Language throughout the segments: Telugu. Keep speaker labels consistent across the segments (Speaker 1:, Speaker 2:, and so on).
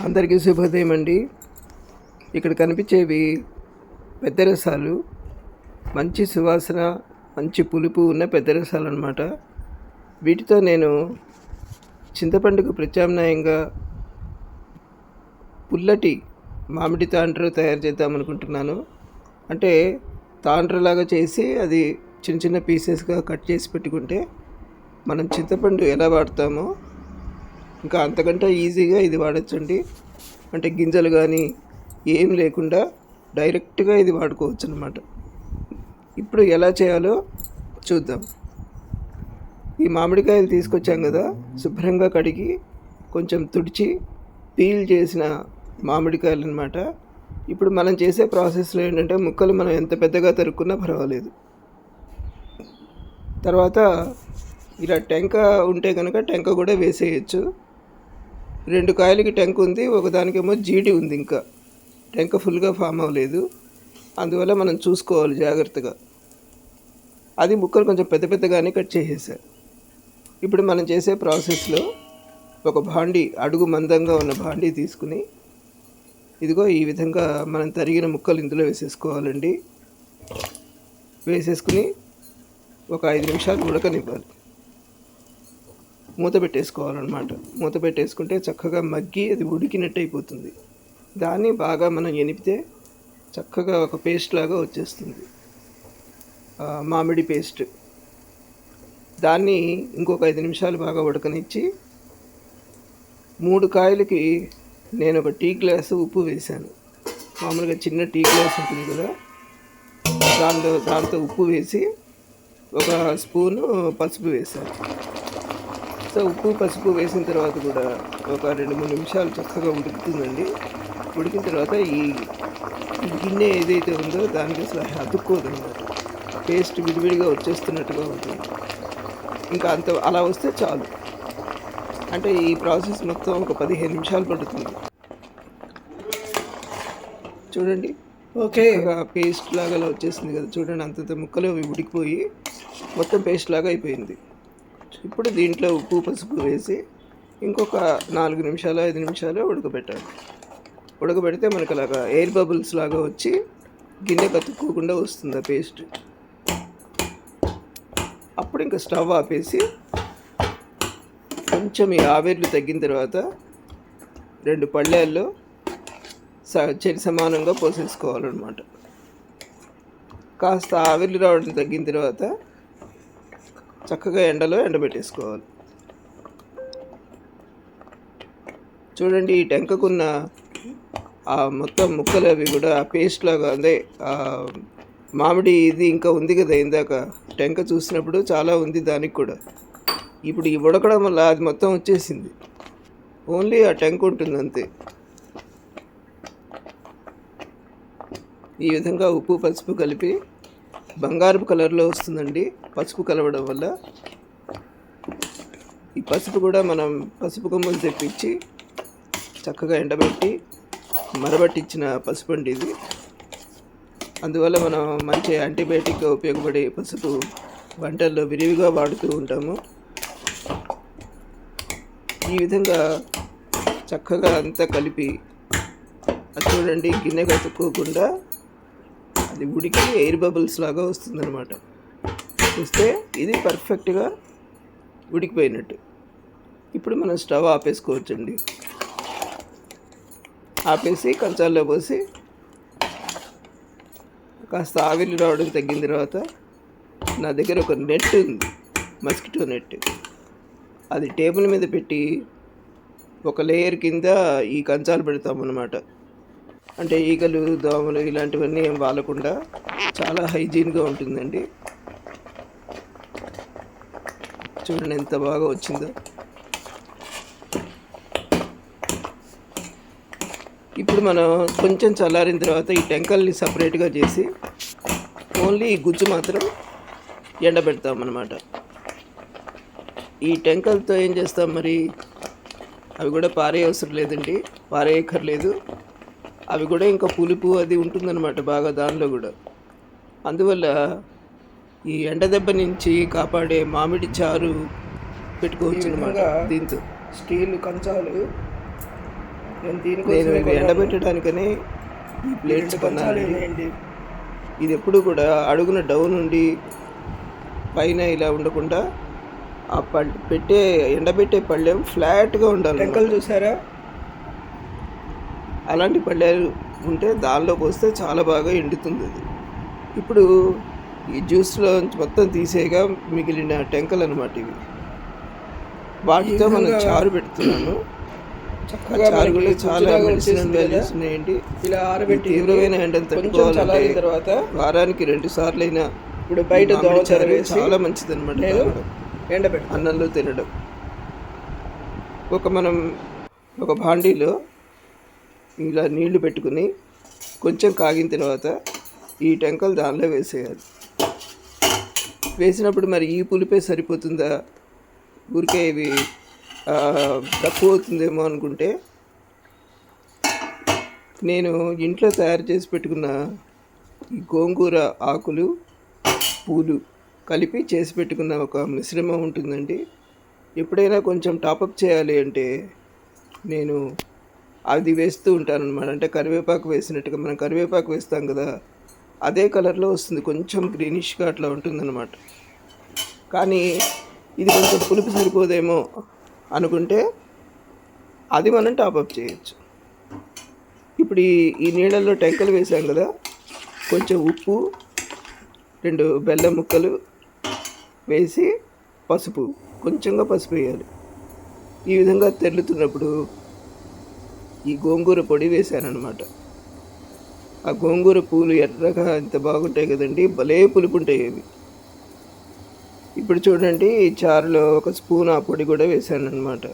Speaker 1: అందరికీ శుభోదయం అండి. ఇక్కడ కనిపించేవి పెద్ద రసాలు, మంచి సువాసన, మంచి పులుపు ఉన్న పెద్ద రసాలు అన్నమాట. వీటితో నేను చింతపండుకు ప్రత్యామ్నాయంగా పుల్లటి మామిడి తాండ్ర తయారు చేద్దాం అనుకుంటున్నాను. అంటే తాండ్రలాగా చేసి అది చిన్న చిన్న పీసెస్గా కట్ చేసి పెట్టుకుంటే మనం చింతపండు ఎలా వాడతామో ఇంకా అంతకంటే ఈజీగా ఇది వాడచ్చండి. అంటే గింజలు కానీ ఏం లేకుండా డైరెక్ట్గా ఇది వాడుకోవచ్చు అన్నమాట. ఇప్పుడు ఎలా చేయాలో చూద్దాం. ఈ మామిడికాయలు తీసుకొచ్చాం కదా, శుభ్రంగా కడిగి కొంచెం తుడిచి పీల్ చేసిన మామిడికాయలు అన్నమాట. ఇప్పుడు మనం చేసే ప్రాసెస్లో ఏంటంటే ముక్కలు మనం ఎంత పెద్దగా తరుక్కున్నా పర్వాలేదు. తర్వాత ఇలా టెంక ఉంటే కనుక టెంక కూడా వేసేయచ్చు. 2 కాయలకి టెంక ఉంది, ఒకదానికేమో జీడి ఉంది. ఇంకా టెంక ఫుల్గా ఫామ్ అవ్వలేదు, అందువల్ల మనం చూసుకోవాలి జాగ్రత్తగా. అది ముక్కలు కొంచెం పెద్ద పెద్దగానే కట్ చేసేసారు. ఇప్పుడు మనం చేసే ప్రాసెస్లో ఒక భాండీ, అడుగు మందంగా ఉన్న భాండీ తీసుకుని ఇదిగో ఈ విధంగా మనం తరిగిన ముక్కలు ఇందులో వేసేసుకోవాలండి. వేసేసుకుని ఒక 5 నిమిషాలు ఉడకనివ్వాలి. మూత పెట్టేసుకోవాలన్నమాట. మూత పెట్టేసుకుంటే చక్కగా మగ్గి అది ఉడికినట్టు అయిపోతుంది. దాన్ని బాగా మనం ఎనిపితే చక్కగా ఒక పేస్ట్ లాగా వచ్చేస్తుంది, మామిడి పేస్ట్. దాన్ని ఇంకొక 5 నిమిషాలు బాగా ఉడకనిచ్చి 3 కాయలకి నేను ఒక టీ గ్లాసు ఉప్పు వేశాను. మామూలుగా చిన్న టీ గ్లాస్ ఉంటుంది కదా, దాంతో ఉప్పు వేసి ఒక స్పూను పసుపు వేశాను. సో ఉప్పు పసుపు వేసిన తర్వాత కూడా ఒక 2-3 నిమిషాలు చక్కగా ఉడుకుతుందండి. ఉడికిన తర్వాత ఈ గిన్నె ఏదైతే ఉందో దానికి అసలు అతుక్కోదు అన్నమాట. పేస్ట్ విడివిడిగా వచ్చేస్తున్నట్టుగా ఉంటుంది. ఇంకా అలా వస్తే చాలు. అంటే ఈ ప్రాసెస్ మొత్తం ఒక 15 నిమిషాలు పడుతుంది. చూడండి, ఓకే, పేస్ట్ లాగా వచ్చేసింది కదా. చూడండి, అంతంత ముక్కలు అవి ఉడికిపోయి మొత్తం పేస్ట్ లాగా అయిపోయింది. ఇప్పుడు దీంట్లో ఉప్పు పసుపు వేసి ఇంకొక 4 నిమిషాలు 5 నిమిషాలు ఉడకబెట్టాలి. ఉడకబెడితే మనకు అలాగా ఎయిర్ బబుల్స్ లాగా వచ్చి గిన్నె కతుక్కోకుండా వస్తుంది ఆ పేస్ట్. అప్పుడు ఇంకా స్టవ్ ఆపేసి కొంచెం ఈ ఆవిర్లు తగ్గిన తర్వాత 2 పళ్ళేల్లో చెరి సమానంగా పోసేసుకోవాలన్నమాట. కాస్త ఆవిర్లు రావడం తగ్గిన తర్వాత చక్కగా ఎండలో ఎండబెట్టేసుకోవాలి. చూడండి, ఈ టెంకకున్న ఆ మొత్తం ముక్కలు అవి కూడా ఆ పేస్ట్ లాగా, అదే మామిడి ఇది ఇంకా ఉంది కదా, ఇందాక టెంక చూసినప్పుడు చాలా ఉంది దానికి కూడా. ఇప్పుడు ఈ ఉడకడం వల్ల అది మొత్తం వచ్చేసింది, ఓన్లీ ఆ టెంక ఉంటుంది అంతే. ఈ విధంగా ఉప్పు పసుపు కలిపి బంగారపు కలర్లో వస్తుందండి పసుపు కలవడం వల్ల. ఈ పసుపు కూడా మనం పసుపు కొమ్మలు తెప్పించి చక్కగా ఎండబెట్టి మరబట్టించిన పసుపు అండి ఇది. అందువల్ల మనం మంచి యాంటీబయాటిక్గా ఉపయోగపడే పసుపు వంటల్లో విరివిగా వాడుతూ ఉంటాము. ఈ విధంగా చక్కగా అంతా కలిపి అది చూడండి, గిన్నె కతుక్కోకుండా అది ఉడికి ఎయిర్ బబుల్స్ లాగా వస్తుందన్నమాట. వస్తే ఇది పర్ఫెక్ట్గా ఉడికిపోయినట్టు. ఇప్పుడు మనం స్టవ్ ఆపేసుకోవచ్చండి. ఆపేసి కంచాల్లో పోసి కాస్త ఆవిరి రావడం తగ్గిన తర్వాత నా దగ్గర ఒక నెట్ ఉంది, మస్కిటో నెట్. అది టేబుల్ మీద పెట్టి ఒక లేయర్ కింద ఈ కంచాలు పెడతామన్నమాట. అంటే ఈగలు దోమలు ఇలాంటివన్నీ ఏం వాలకుండా చాలా హైజీన్గా ఉంటుందండి. చూడండి ఎంత బాగా వచ్చిందో. ఇప్పుడు మనం కొంచెం చల్లారిన తర్వాత ఈ టెంకల్ని సపరేట్గా చేసి ఓన్లీ ఈ గుజ్జు మాత్రం ఎండబెడతామన్నమాట. ఈ టెంకలతో ఏం చేస్తాం మరి, అవి కూడా పారే అవసరం లేదండి, పారేయక్కర్లేదు. అవి కూడా ఇంకా పులుపు అది ఉంటుందన్నమాట బాగా దానిలో కూడా. అందువల్ల ఈ ఎండ దెబ్బ నుంచి కాపాడే మామిడి చారు పెట్టుకోవచ్చు అన్నమాట. దీంతో స్టీల్ కంచాలు నేను ఇవి ఎండబెట్టడానికని ఈ ప్లేట్స్ కొన్నానండి. ఇది ఎప్పుడు కూడా అడుగున డౌన్ ఉండి పైన ఇలా ఉండకుండా ఆ ఎండబెట్టే పళ్ళెం ఫ్లాట్గా ఉండాలి.
Speaker 2: టెంకలు చూసారా?
Speaker 1: అలాంటి పళ్ళెలు ఉంటే దానిలో పోస్తే చాలా బాగా ఎండుతుంది అది. ఇప్పుడు ఈ జ్యూస్లో మొత్తం తీసేగా మిగిలిన టెంకలు అనమాట ఇవి. వాటితో మనం చారు పెడుతున్నాను. చారు కూడా చాలా మెడిసినల్ వాల్యూస్ ఉన్నాయండి.
Speaker 2: ఇలా ఆరబెట్టి
Speaker 1: తీవ్రమైన ఎండను తట్టుకోవాలంటే
Speaker 2: తర్వాత
Speaker 1: వారానికి 2 సార్లైనా
Speaker 2: ఇప్పుడు బయట
Speaker 1: చారు చాలా మంచిది అనమాట.
Speaker 2: ఎండబెట్టి
Speaker 1: అన్నంలో తినడం. మనం ఒక భాండీలో ఇలా నీళ్లు పెట్టుకుని కొంచెం కాగిన తర్వాత ఈ టెంకలు దానిలో వేసేయాలి. వేసినప్పుడు మరి ఈ పులిపే సరిపోతుందా, ఊరికే ఇవి తక్కువ అవుతుందేమో అనుకుంటే నేను ఇంట్లో తయారు చేసి పెట్టుకున్న ఈ గోంగూర ఆకులు పూలు కలిపి చేసి పెట్టుకున్న ఒక మిశ్రమం ఉంటుందండి. ఎప్పుడైనా కొంచెం టాపప్ చేయాలి అంటే నేను అది వేస్తూ ఉంటానన్నమాట. అంటే కరివేపాకు వేసినట్టుగా మనం కరివేపాకు వేస్తాం కదా, అదే కలర్లో వస్తుంది, కొంచెం గ్రీనిష్గా అట్లా ఉంటుందన్నమాట. కానీ ఇది కొంచెం పులుపు సరిపోదేమో అనుకుంటే అది మనం టాపప్ చేయొచ్చు. ఇప్పుడు ఈ నీళ్ళల్లో టెంకలు వేసాం కదా, కొంచెం ఉప్పు, 2 బెల్లం ముక్కలు వేసి కొంచెంగా పసుపు వేయాలి. ఈ విధంగా తెల్లుతున్నప్పుడు ఈ గోంగూర పొడి వేసానమాట. ఆ గోంగూర పూలు ఎర్రగా ఎంత బాగుంటాయి కదండి, భలే పులుపు ఉంటాయి అవి. ఇప్పుడు చూడండి, ఈ చారులో 1 స్పూన్ ఆ పొడి కూడా వేసాను అనమాట.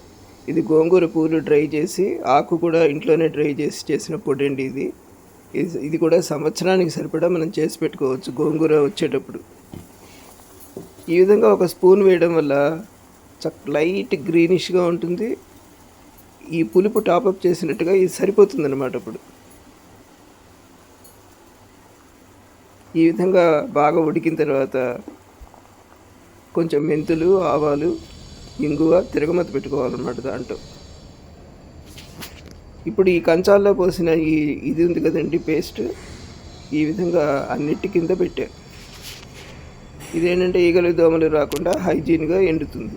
Speaker 1: ఇది గోంగూర పూలు డ్రై చేసి, ఆకు కూడా ఇంట్లోనే డ్రై చేసి చేసిన పొడి అండి ఇది. ఇది కూడా సంవత్సరానికి సరిపడా మనం చేసి పెట్టుకోవచ్చు గోంగూర వచ్చేటప్పుడు. ఈ విధంగా 1 స్పూన్ వేయడం వల్ల లైట్ గ్రీనిష్గా ఉంటుంది. ఈ పులుపు టాపప్ చేసినట్టుగా ఇది సరిపోతుంది అనమాట. ఇప్పుడు ఈ విధంగా బాగా ఉడికిన తర్వాత కొంచెం మెంతులు, ఆవాలు, ఇంగువ తిరగమత పెట్టుకోవాలన్నమాట దాంట్లో. ఇప్పుడు ఈ కంచాల్లో పోసిన ఇది ఉంది కదండి పేస్ట్, ఈ విధంగా అన్నిటి కింద పెట్టా. ఇదేంటంటే ఈగలు దోమలు రాకుండా హైజీన్గా ఎండుతుంది.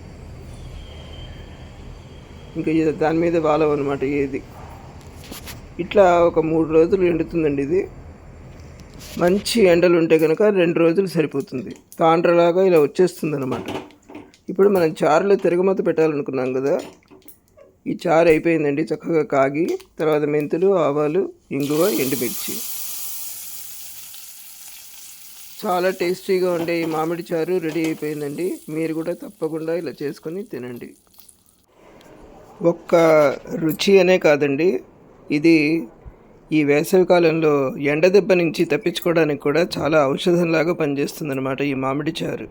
Speaker 1: ఇంకా దాని మీద వాలవు అనమాట ఏది. ఇట్లా ఒక 3 రోజులు ఎండుతుందండి ఇది. మంచి ఎండలు ఉంటే కనుక 2 రోజులు సరిపోతుంది. తాండ్రలాగా ఇలా వచ్చేస్తుంది అనమాట. ఇప్పుడు మనం చారులో తిరగమత పెట్టాలనుకున్నాం కదా, ఈ చారు అయిపోయిందండి. చక్కగా కాగి తర్వాత మెంతులు, ఆవాలు, ఇంగువ, ఎండుమిర్చి, చాలా టేస్టీగా ఉండే ఈ మామిడి చారు రెడీ అయిపోయిందండి. మీరు కూడా తప్పకుండా ఇలా చేసుకొని తినండి. ఒక్క రుచి అనే కాదండి, ఇది ఈ వేసవికాలంలో ఎండ దెబ్బ నుంచి తప్పించుకోవడానికి కూడా చాలా ఔషధంలాగా పనిచేస్తుందన్నమాట ఈ మామిడి చారు.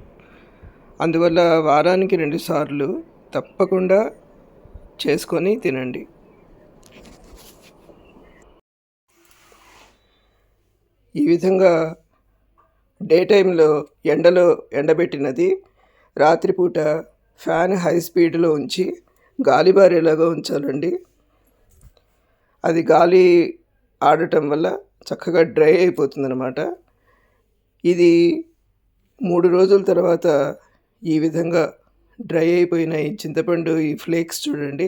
Speaker 1: అందువల్ల వారానికి 2 సార్లు తప్పకుండా చేసుకొని తినండి. ఈ విధంగా డే టైంలో ఎండలో ఎండబెట్టినది రాత్రిపూట ఫ్యాన్ హై స్పీడ్లో ఉంచి గాలి బారేలాగా ఉంచాలండి. అది గాలి ఆడటం వల్ల చక్కగా డ్రై అయిపోతుందన్నమాట. ఇది 3 రోజుల తర్వాత ఈ విధంగా డ్రై అయిపోయిన ఈ చింతపండు ఈ ఫ్లేక్స్ చూడండి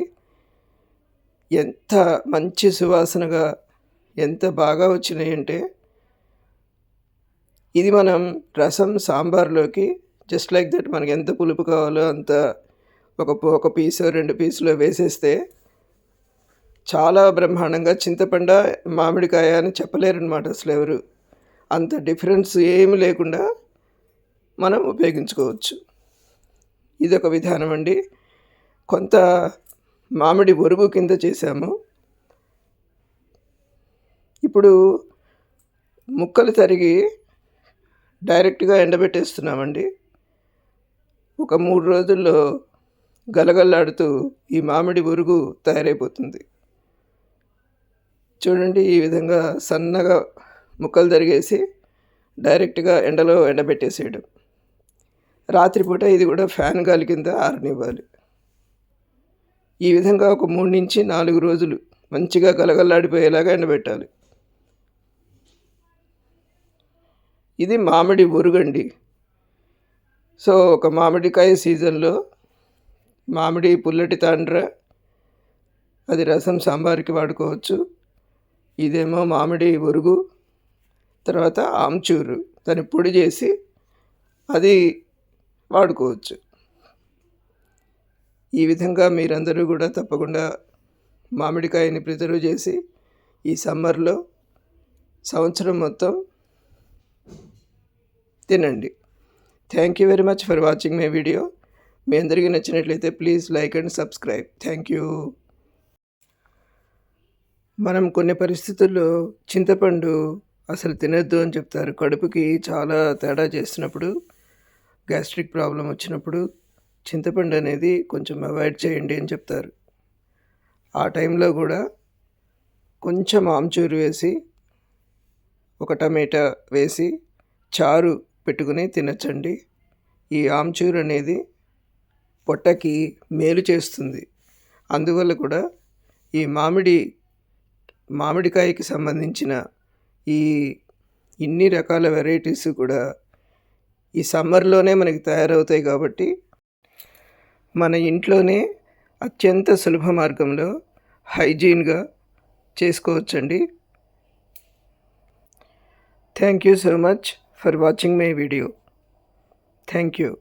Speaker 1: ఎంత మంచి సువాసనగా ఎంత బాగా వచ్చినాయంటే, ఇది మనం రసం సాంబార్లోకి జస్ట్ లైక్ దట్ మనకి ఎంత పులుపు కావాలో అంత ఒక పీసు 2 పీసులు వేసేస్తే చాలా బ్రహ్మాండంగా, చింతపండు మామిడికాయ అని చెప్పలేరనమాట అసలు ఎవరు. అంత డిఫరెన్స్ ఏమి లేకుండా మనం ఉపయోగించుకోవచ్చు. ఇదొక విధానం అండి. కొంత మామిడి ఒరుగు కింద చేసాము. ఇప్పుడు ముక్కలు తరిగి డైరెక్ట్గా ఎండబెట్టేస్తున్నామండి. ఒక 3 రోజుల్లో గలగల్లాడుతూ ఈ మామిడి ఒరుగు తయారైపోతుంది. చూడండి, ఈ విధంగా సన్నగా ముక్కలు తరిగేసి డైరెక్ట్గా ఎండలో ఎండబెట్టేసేయడం. రాత్రిపూట ఇది కూడా ఫ్యాన్ గాలి కింద ఆరనివ్వాలి. ఈ విధంగా ఒక 3 నుంచి 4 రోజులు మంచిగా కలగల్లాడిపోయేలాగా ఎండబెట్టాలి. ఇది మామిడి ఒరుగండి. సో ఒక మామిడికాయ సీజన్లో మామిడి పుల్లటి తాండ్ర, అది రసం సాంబార్కి వాడుకోవచ్చు. ఇదేమో మామిడి ఒరుగు, తర్వాత ఆమ్చూరు దాన్ని పొడి చేసి అది వాడుకోవచ్చు. ఈ విధంగా మీరందరూ కూడా తప్పకుండా మామిడికాయని ప్రిజర్వ్ చేసి ఈ సమ్మర్లో సంవత్సరం మొత్తం తినండి. Thank you very much for watching my video. మీ అందరికీ నచ్చినట్లయితే please like and subscribe. Thank you. మనం కొన్ని పరిస్థితుల్లో చింతపండు అసలు తినొద్దు అని చెప్తారు. కడుపుకి చాలా తేడా చేసినప్పుడు, గ్యాస్ట్రిక్ ప్రాబ్లం వచ్చినప్పుడు చింతపండు అనేది కొంచెం అవాయిడ్ చేయండి అని చెప్తారు. ఆ టైంలో కూడా కొంచెం ఆమ్చూరు వేసి, ఒక టమాటా వేసి చారు పెట్టుకుని తినచ్చండి. ఈ ఆమ్చూరు అనేది పొట్టకి మేలు చేస్తుంది. అందువల్ల కూడా ఈ మామిడికాయకి సంబంధించిన ఈ ఇన్ని రకాల వెరైటీస్ కూడా ఈ సమ్మర్లోనే మనకి తయారవుతాయి కాబట్టి మన ఇంట్లోనే అత్యంత సులభ మార్గంలో హైజీన్గా చేసుకోవచ్చండి. Thank you so much for watching my video. Thank you.